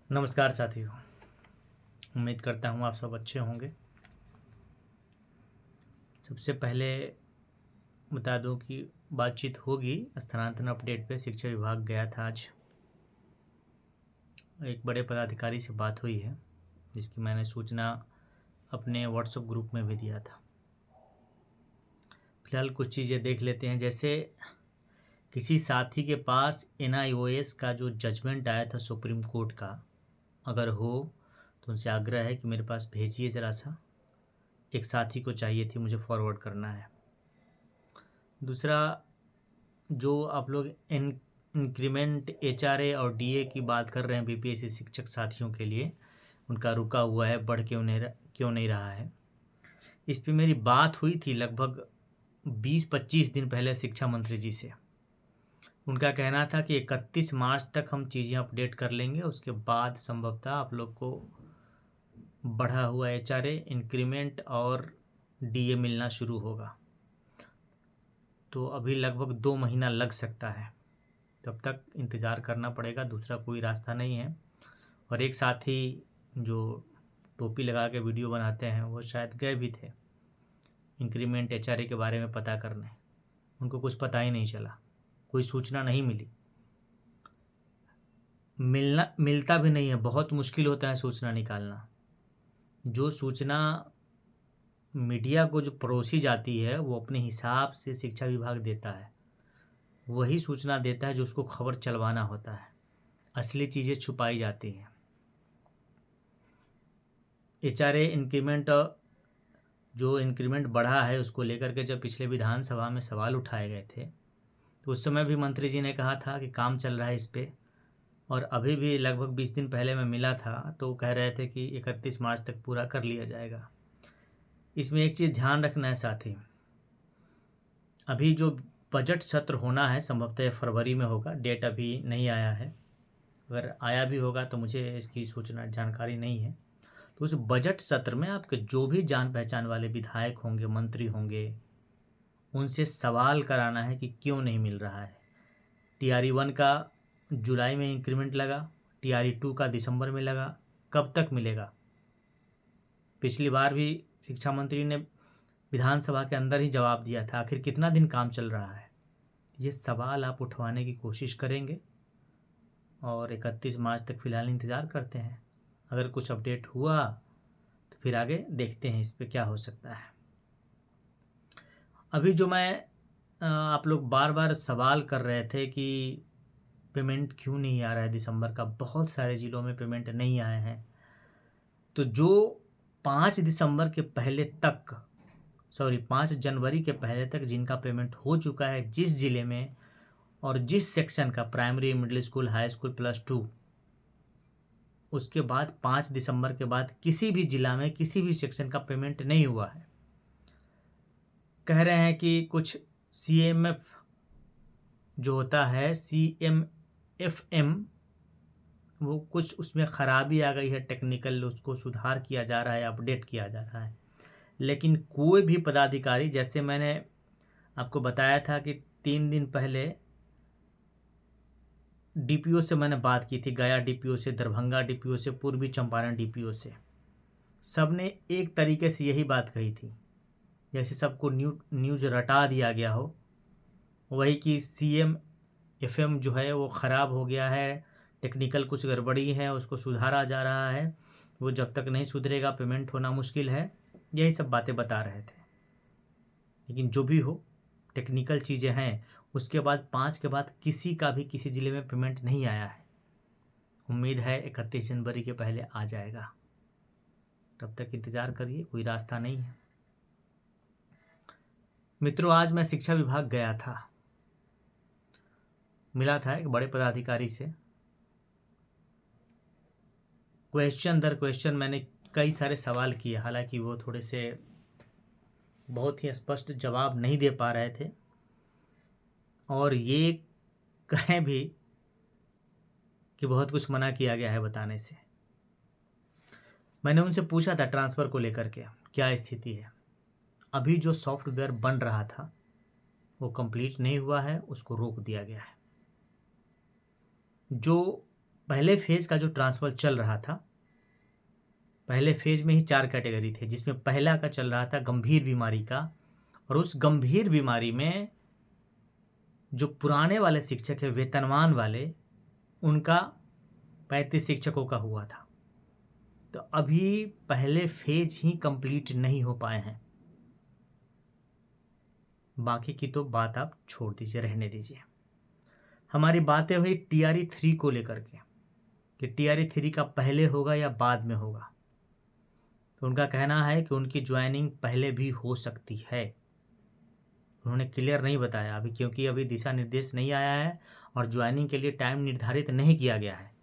नमस्कार साथियों। उम्मीद करता हूँ आप सब अच्छे होंगे। सबसे पहले बता दूं कि बातचीत होगी स्थानांतरण अपडेट पे। शिक्षा विभाग गया था आज, एक बड़े पदाधिकारी से बात हुई है जिसकी मैंने सूचना अपने व्हाट्सएप ग्रुप में भी दिया था। फिलहाल कुछ चीज़ें देख लेते हैं। जैसे किसी साथी के पास NIOS का जो जजमेंट आया था सुप्रीम कोर्ट का, अगर हो तो उनसे आग्रह है कि मेरे पास भेजिए ज़रा सा। एक साथी को चाहिए थी, मुझे फॉरवर्ड करना है। दूसरा, जो आप लोग इंक्रीमेंट HRA और DA की बात कर रहे हैं BPSC शिक्षक साथियों के लिए, उनका रुका हुआ है, बढ़ क्यों नहीं रहा है। इस पे मेरी बात हुई थी लगभग 20-25 दिन पहले शिक्षा मंत्री जी से। उनका कहना था कि 31 मार्च तक हम चीज़ें अपडेट कर लेंगे, उसके बाद संभवतः आप लोग को बढ़ा हुआ HRA, इंक्रीमेंट और DA मिलना शुरू होगा। तो अभी लगभग 2 महीना लग सकता है, तब तक इंतज़ार करना पड़ेगा, दूसरा कोई रास्ता नहीं है। और एक साथी जो टोपी लगा के वीडियो बनाते हैं वो शायद गए भी थे इंक्रीमेंट HRA के बारे में पता करने। उनको कुछ पता ही नहीं चला, कोई सूचना नहीं मिली। मिलता भी नहीं है, बहुत मुश्किल होता है सूचना निकालना। जो सूचना मीडिया को जो परोसी जाती है वो अपने हिसाब से शिक्षा विभाग देता है, वही सूचना देता है जो उसको खबर चलवाना होता है। असली चीज़ें छुपाई जाती हैं। HRA इंक्रीमेंट, जो इंक्रीमेंट बढ़ा है उसको लेकर के जब पिछले विधानसभा में सवाल उठाए गए थे तो उस समय भी मंत्री जी ने कहा था कि काम चल रहा है इस पे। और अभी भी लगभग 20 दिन पहले मैं मिला था तो कह रहे थे कि 31 मार्च तक पूरा कर लिया जाएगा। इसमें एक चीज़ ध्यान रखना है साथी, अभी जो बजट सत्र होना है संभवतः फरवरी में होगा, डेट अभी नहीं आया है। अगर आया भी होगा तो मुझे इसकी सूचना जानकारी नहीं है। तो उस बजट सत्र में आपके जो भी जान पहचान वाले विधायक होंगे, मंत्री होंगे, उनसे सवाल कराना है कि क्यों नहीं मिल रहा है। TRE 1 का जुलाई में इंक्रीमेंट लगा, TRE 2 का दिसंबर में लगा, कब तक मिलेगा। पिछली बार भी शिक्षा मंत्री ने विधानसभा के अंदर ही जवाब दिया था, आखिर कितना दिन काम चल रहा है। ये सवाल आप उठवाने की कोशिश करेंगे और 31 मार्च तक फ़िलहाल इंतज़ार करते हैं। अगर कुछ अपडेट हुआ तो फिर आगे देखते हैं इस पे क्या हो सकता है। अभी जो आप लोग बार बार सवाल कर रहे थे कि पेमेंट क्यों नहीं आ रहा है दिसंबर का, बहुत सारे ज़िलों में पेमेंट नहीं आए हैं। तो जो 5 दिसंबर के पहले तक 5 जनवरी के पहले तक जिनका पेमेंट हो चुका है, जिस ज़िले में और जिस सेक्शन का, primary, middle school, high school, +2, उसके बाद 5 दिसंबर के बाद किसी भी ज़िला में किसी भी सेक्शन का पेमेंट नहीं हुआ है। कह रहे हैं कि कुछ CMF जो होता है, CMFM, वो कुछ उसमें ख़राबी आ गई है, टेक्निकल, उसको सुधार किया जा रहा है, अपडेट किया जा रहा है। लेकिन कोई भी पदाधिकारी, जैसे मैंने आपको बताया था कि 3 दिन पहले DPO से मैंने बात की थी, गया DPO से, दरभंगा DPO से, पूर्वी चंपारण DPO से, सब ने एक तरीके से यही बात कही थी, जैसे सबको न्यूज़ रटा दिया गया हो, वही कि CMFM जो है वो ख़राब हो गया है, टेक्निकल कुछ गड़बड़ी है, उसको सुधारा जा रहा है, वो जब तक नहीं सुधरेगा पेमेंट होना मुश्किल है। यही सब बातें बता रहे थे। लेकिन जो भी हो, टेक्निकल चीज़ें हैं। उसके बाद 5 के बाद किसी का भी किसी ज़िले में पेमेंट नहीं आया है। उम्मीद है 31 जनवरी के पहले आ जाएगा, तब तक इंतज़ार करिए, कोई रास्ता नहीं है। मित्रों, आज मैं शिक्षा विभाग गया था, मिला था एक बड़े पदाधिकारी से। क्वेश्चन दर क्वेश्चन मैंने कई सारे सवाल किए, हालांकि वो थोड़े से बहुत ही स्पष्ट जवाब नहीं दे पा रहे थे और ये कहें भी कि बहुत कुछ मना किया गया है बताने से। मैंने उनसे पूछा था ट्रांसफ़र को लेकर के क्या स्थिति है। अभी जो सॉफ्टवेयर बन रहा था वो कंप्लीट नहीं हुआ है, उसको रोक दिया गया है। जो पहले फेज का जो ट्रांसफ़र चल रहा था, पहले फेज में ही 4 कैटेगरी थे, जिसमें पहला का चल रहा था गंभीर बीमारी का, और उस गंभीर बीमारी में जो पुराने वाले शिक्षक हैं, वेतनमान वाले, उनका 35 शिक्षकों का हुआ था। तो अभी पहले फेज ही कंप्लीट नहीं हो पाए हैं, बाकी की तो बात आप छोड़ दीजिए, रहने दीजिए। हमारी बातें हुई TRE 3 को लेकर के कि TRE 3 का पहले होगा या बाद में होगा। तो उनका कहना है कि उनकी ज्वाइनिंग पहले भी हो सकती है। उन्होंने क्लियर नहीं बताया अभी, क्योंकि अभी दिशा निर्देश नहीं आया है और ज्वाइनिंग के लिए टाइम निर्धारित नहीं किया गया है।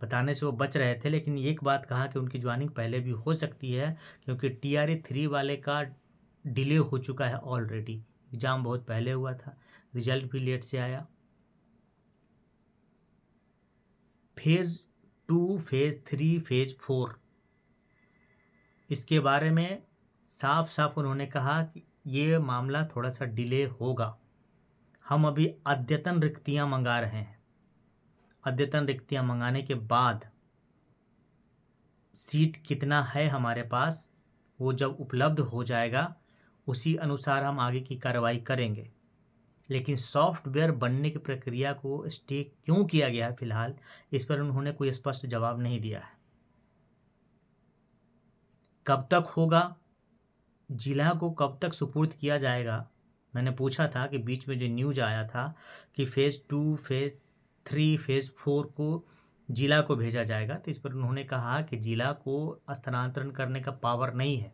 बताने से वो बच रहे थे, लेकिन एक बात कहा कि उनकी ज्वाइनिंग पहले भी हो सकती है, क्योंकि TRE 3 वाले का डिले हो चुका है ऑलरेडी। एग्ज़ाम बहुत पहले हुआ था, रिजल्ट भी लेट से आया। फेज़ 2, फेज़ 3, फेज़ 4, इसके बारे में साफ साफ उन्होंने कहा कि ये मामला थोड़ा सा डिले होगा। हम अभी अद्यतन रिक्तियां मंगा रहे हैं। अद्यतन रिक्तियां मंगाने के बाद सीट कितना है हमारे पास, वो जब उपलब्ध हो जाएगा उसी अनुसार हम आगे की कार्रवाई करेंगे। लेकिन सॉफ्टवेयर बनने की प्रक्रिया को स्टे क्यों किया गया है फिलहाल, इस पर उन्होंने कोई स्पष्ट जवाब नहीं दिया है। कब तक होगा, जिला को कब तक सुपुर्द किया जाएगा, मैंने पूछा था कि बीच में जो न्यूज़ आया था कि फेज़ 2, फेज़ 3, फेज़ 4 को जिला को भेजा जाएगा, तो इस पर उन्होंने कहा कि जिला को स्थानांतरण करने का पावर नहीं है।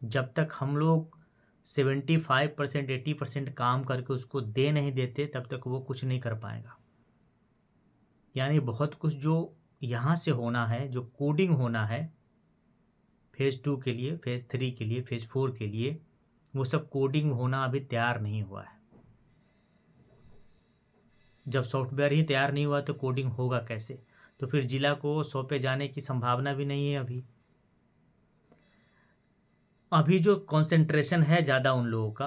जब तक हम लोग 75%, 80% काम करके उसको दे नहीं देते, तब तक वो कुछ नहीं कर पाएगा। यानी बहुत कुछ जो यहाँ से होना है, जो कोडिंग होना है फेज़ 2 के लिए, फेज़ 3 के लिए, फेज़ 4 के लिए, वो सब कोडिंग होना अभी तैयार नहीं हुआ है। जब सॉफ्टवेयर ही तैयार नहीं हुआ तो कोडिंग होगा कैसे? तो फिर जिला को सौंपे जाने की संभावना भी नहीं है। अभी जो कंसंट्रेशन है ज़्यादा उन लोगों का,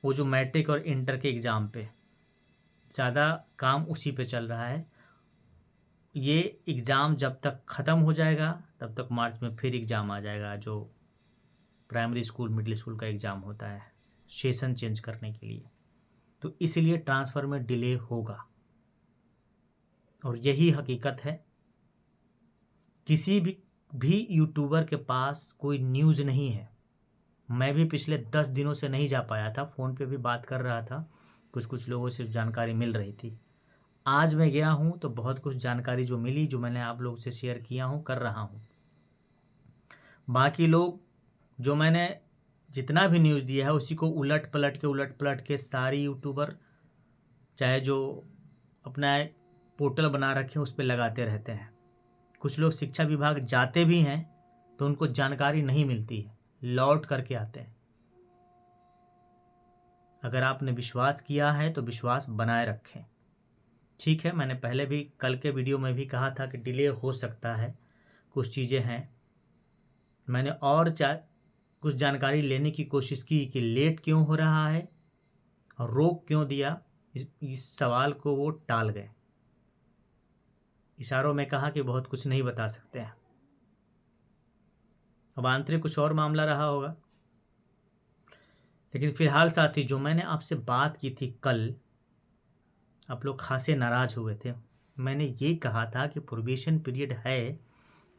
वो जो मैट्रिक और इंटर के एग्ज़ाम पे ज़्यादा काम उसी पे चल रहा है। ये एग्ज़ाम जब तक ख़त्म हो जाएगा तब तक मार्च में फिर एग्ज़ाम आ जाएगा, जो प्राइमरी स्कूल, मिडिल स्कूल का एग्ज़ाम होता है सेशन चेंज करने के लिए। तो इसलिए ट्रांसफ़र में डिले होगा, और यही हकीकत है। किसी भी यूट्यूबर के पास कोई न्यूज़ नहीं है। मैं भी पिछले 10 दिनों से नहीं जा पाया था, फ़ोन पे भी बात कर रहा था, कुछ लोगों से जानकारी मिल रही थी। आज मैं गया हूँ तो बहुत कुछ जानकारी जो मिली, जो मैंने आप लोगों से शेयर किया हूँ, कर रहा हूँ। बाकी लोग जो मैंने जितना भी न्यूज़ दिया है उसी को उलट पलट के सारी यूट्यूबर, चाहे जो अपना पोर्टल बना रखे उस पर लगाते रहते हैं। कुछ लोग शिक्षा विभाग जाते भी हैं तो उनको जानकारी नहीं मिलती है, लौट करके आते हैं। अगर आपने विश्वास किया है तो विश्वास बनाए रखें। ठीक है, मैंने पहले भी कल के वीडियो में भी कहा था कि डिले हो सकता है, कुछ चीज़ें हैं। मैंने और कुछ जानकारी लेने की कोशिश की कि लेट क्यों हो रहा है और रोक क्यों दिया, इस सवाल को वो टाल गए। इशारों में कहा कि बहुत कुछ नहीं बता सकते हैं। अब आंतरिक कुछ और मामला रहा होगा। लेकिन फिलहाल साथी, जो मैंने आपसे बात की थी कल, आप लोग खासे नाराज़ हुए थे। मैंने ये कहा था कि प्रोबेशन पीरियड है,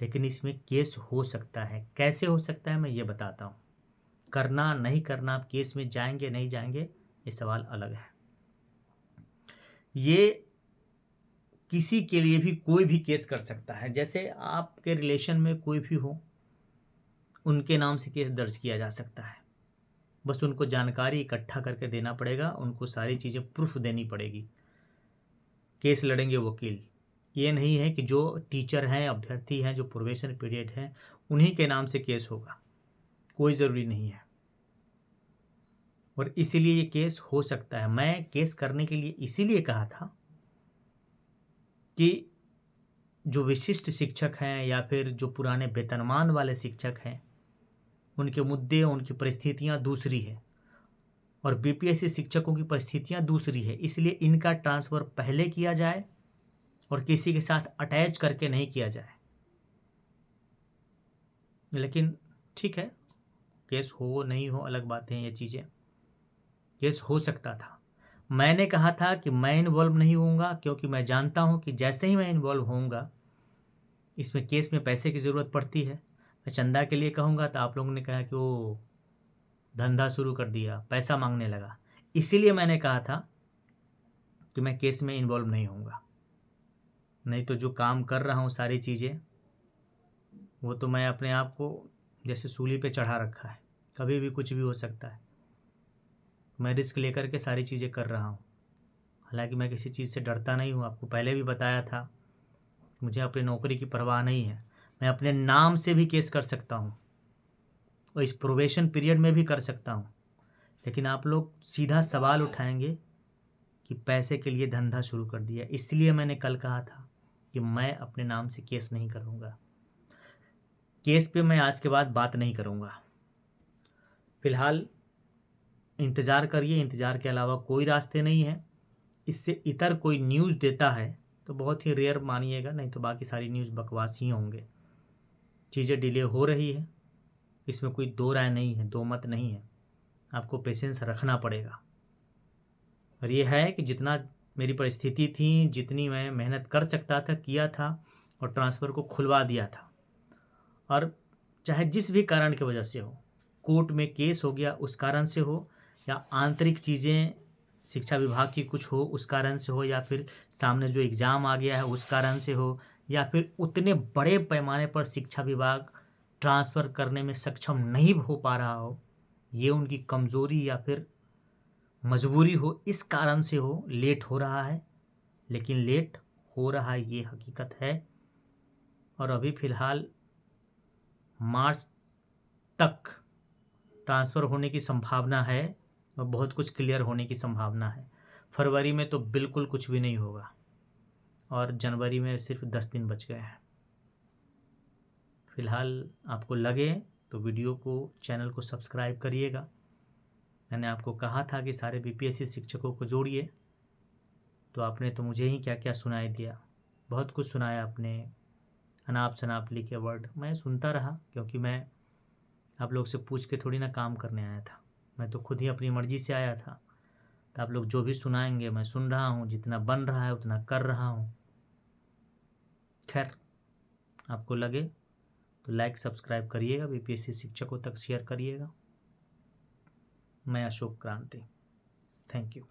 लेकिन इसमें केस हो सकता है। कैसे हो सकता है मैं ये बताता हूँ। करना नहीं करना, आप केस में जाएंगे नहीं जाएंगे, ये सवाल अलग है। ये किसी के लिए भी कोई भी केस कर सकता है। जैसे आपके रिलेशन में कोई भी हो, उनके नाम से केस दर्ज किया जा सकता है। बस उनको जानकारी इकट्ठा करके देना पड़ेगा, उनको सारी चीज़ें प्रूफ देनी पड़ेगी। केस लड़ेंगे वकील। ये नहीं है कि जो टीचर हैं, अभ्यर्थी हैं, जो प्रोबेशन पीरियड है, उन्हीं के नाम से केस होगा, कोई ज़रूरी नहीं है। और इसीलिए ये केस हो सकता है। मैं केस करने के लिए इसीलिए कहा था कि जो विशिष्ट शिक्षक हैं या फिर जो पुराने वेतनमान वाले शिक्षक हैं, उनके मुद्दे, उनकी परिस्थितियां दूसरी है, और बीपीएससी शिक्षकों की परिस्थितियां दूसरी है। इसलिए इनका ट्रांसफ़र पहले किया जाए और किसी के साथ अटैच करके नहीं किया जाए। लेकिन ठीक है, केस हो नहीं हो अलग बातें हैं, ये चीज़ें केस हो सकता था। मैंने कहा था कि मैं इन्वॉल्व नहीं होऊंगा, क्योंकि मैं जानता हूं कि जैसे ही मैं इन्वॉल्व होऊंगा इसमें केस में पैसे की ज़रूरत पड़ती है। मैं चंदा के लिए कहूँगा तो आप लोगों ने कहा कि वो धंधा शुरू कर दिया, पैसा मांगने लगा। इसीलिए मैंने कहा था कि मैं केस में इन्वॉल्व नहीं होऊंगा। नहीं तो जो काम कर रहा हूँ सारी चीज़ें, वो तो मैं अपने आप को जैसे सूली पे चढ़ा रखा है, कभी भी कुछ भी हो सकता है। मैं रिस्क लेकर के सारी चीज़ें कर रहा हूँ। हालांकि मैं किसी चीज़ से डरता नहीं हूँ, आपको पहले भी बताया था। मुझे अपनी नौकरी की परवाह नहीं है। मैं अपने नाम से भी केस कर सकता हूँ और इस प्रोबेशन पीरियड में भी कर सकता हूँ। लेकिन आप लोग सीधा सवाल उठाएंगे कि पैसे के लिए धंधा शुरू कर दिया। इसलिए मैंने कल कहा था कि मैं अपने नाम से केस नहीं करूँगा। केस पे मैं आज के बाद बात नहीं करूँगा। फिलहाल इंतज़ार करिए, इंतज़ार के अलावा कोई रास्ते नहीं है। इससे इतर कोई न्यूज़ देता है तो बहुत ही रेयर मानिएगा, नहीं तो बाकी सारी न्यूज़ बकवास ही होंगे। चीज़ें डिले हो रही है, इसमें कोई दो राय नहीं है, दो मत नहीं है। आपको पेशेंस रखना पड़ेगा। और ये है कि जितना मेरी परिस्थिति थी, जितनी मैं मेहनत कर सकता था किया था, और ट्रांसफ़र को खुलवा दिया था। और चाहे जिस भी कारण की वजह से हो, कोर्ट में केस हो गया उस कारण से हो, या आंतरिक चीज़ें शिक्षा विभाग की कुछ हो उस कारण से हो, या फिर सामने जो एग्ज़ाम आ गया है उस कारण से हो, या फिर उतने बड़े पैमाने पर शिक्षा विभाग ट्रांसफ़र करने में सक्षम नहीं हो पा रहा हो, ये उनकी कमज़ोरी या फिर मजबूरी हो, इस कारण से हो, लेट हो रहा है। लेकिन लेट हो रहा है, ये हकीकत है। और अभी फ़िलहाल मार्च तक ट्रांसफ़र होने की संभावना है और बहुत कुछ क्लियर होने की संभावना है। फरवरी में तो बिल्कुल कुछ भी नहीं होगा, और जनवरी में सिर्फ 10 दिन बच गए हैं। फ़िलहाल आपको लगे तो वीडियो को, चैनल को सब्सक्राइब करिएगा। मैंने आपको कहा था कि सारे बीपीएससी शिक्षकों को जोड़िए, तो आपने तो मुझे ही क्या क्या सुनाई दिया। बहुत कुछ सुनाया आपने, अनाप शनाप लिखे वर्ड मैं सुनता रहा, क्योंकि मैं आप लोग से पूछ के थोड़ी ना काम करने आया था। मैं तो खुद ही अपनी मर्ज़ी से आया था। तो आप लोग जो भी सुनाएंगे मैं सुन रहा हूँ, जितना बन रहा है उतना कर रहा हूँ। खैर, आपको लगे तो लाइक सब्सक्राइब करिएगा, बीपीएससी शिक्षकों तक शेयर करिएगा। मैं अशोक क्रांति, थैंक यू।